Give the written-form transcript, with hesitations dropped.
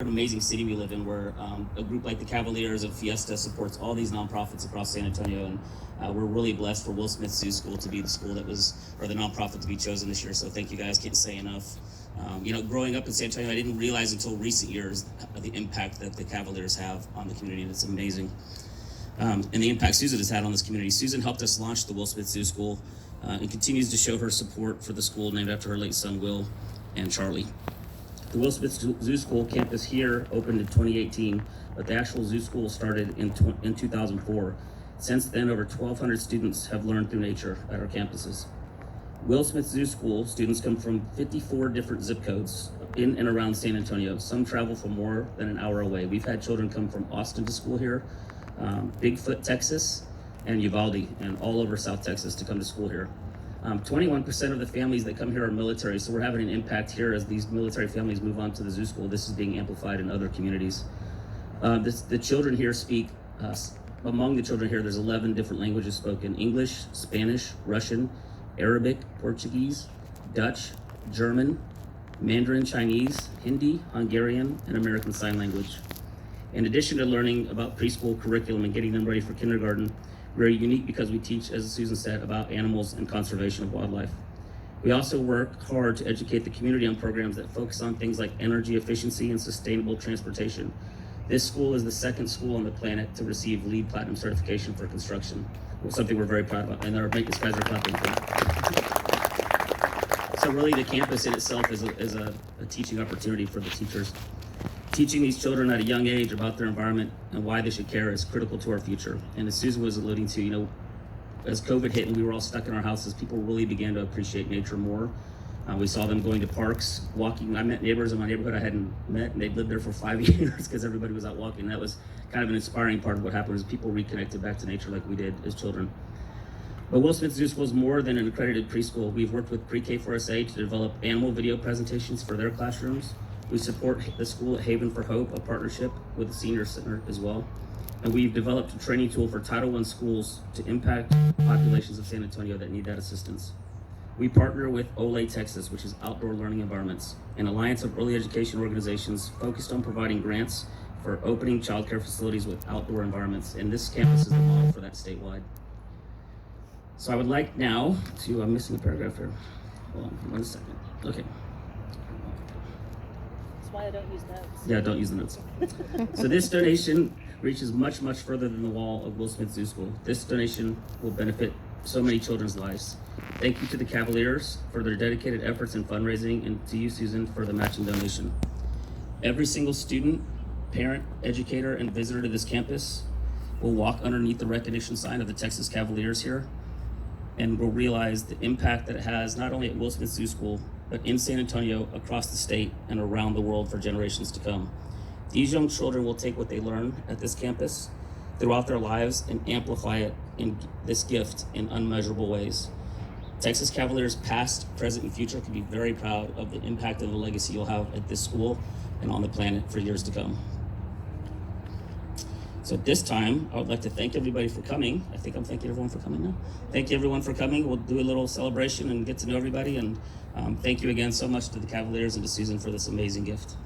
An amazing city we live in where a group like the Cavaliers of Fiesta supports all these nonprofits across San Antonio, and we're really blessed for Will Smith Zoo School to be the school that was, or the nonprofit to be chosen this year. So thank you guys, can't say enough. Growing up in San Antonio, I didn't realize until recent years the impact that the Cavaliers have on the community, and it's amazing. And the impact Susan has had on this community. Susan helped us launch the Will Smith Zoo School and continues to show her support for the school named after her late son, Will and Charlie. The Will Smith Zoo School campus here opened in 2018, but the actual zoo school started in 2004. Since then, over 1,200 students have learned through nature at our campuses. Will Smith Zoo School students come from 54 different zip codes in and around San Antonio. Some travel from more than an hour away. We've had children come from Austin to school here, Bigfoot, Texas, and Uvalde, and all over South Texas to come to school here. 21% of the families that come here are military, so we're having an impact here as these military families move on to the zoo school. This is being amplified in other communities. The children here speak, among the children here, there's 11 different languages spoken: English, Spanish, Russian, Arabic, Portuguese, Dutch, German, Mandarin Chinese, Hindi, Hungarian, and American Sign Language. In addition to learning about preschool curriculum and getting them ready for kindergarten, we're unique because we teach, as Susan said, about animals and conservation of wildlife. We also work hard to educate the community on programs that focus on things like energy efficiency and sustainable transportation. This school is the second school on the planet to receive LEED Platinum certification for construction, something we're very proud of, and our maintenance guys are clapping for. So really the campus in itself is a teaching opportunity for the teachers. Teaching these children at a young age about their environment and why they should care is critical to our future. And as Susan was alluding to, as COVID hit and we were all stuck in our houses, people really began to appreciate nature more. We saw them going to parks, walking. I met neighbors in my neighborhood I hadn't met, and they'd lived there for 5 years because everybody was out walking. That was kind of an inspiring part of what happened, is people reconnected back to nature like we did as children. But Will Smith Zoo School is more than an accredited preschool. We've worked with Pre-K4SA to develop animal video presentations for their classrooms. We support the school at Haven for Hope, a partnership with the Senior Center as well. And we've developed a training tool for Title I schools to impact populations of San Antonio that need that assistance. We partner with OLE Texas, which is Outdoor Learning Environments, an alliance of early education organizations focused on providing grants for opening childcare facilities with outdoor environments. And this campus is the model for that statewide. So I would like now to, I'm missing a paragraph here. Hold on 1 second. Okay. Why I don't use notes. Yeah, don't use the notes. So this donation reaches much, much further than the wall of Will Smith Zoo School. This donation will benefit so many children's lives. Thank you to the Cavaliers for their dedicated efforts in fundraising, and to you, Susan, for the matching donation. Every single student, parent, educator, and visitor to this campus will walk underneath the recognition sign of the Texas Cavaliers here and will realize the impact that it has not only at Will Smith Zoo School, but in San Antonio, across the state, and around the world for generations to come. These young children will take what they learn at this campus throughout their lives and amplify it in this gift in unmeasurable ways. Texas Cavaliers past, present, and future can be very proud of the impact and the legacy you'll have at this school and on the planet for years to come. So at this time, I would like to thank everybody for coming. I think I'm thanking everyone for coming now. Thank you everyone for coming. We'll do a little celebration and get to know everybody. And thank you again so much to the Cavaliers and to Susan for this amazing gift.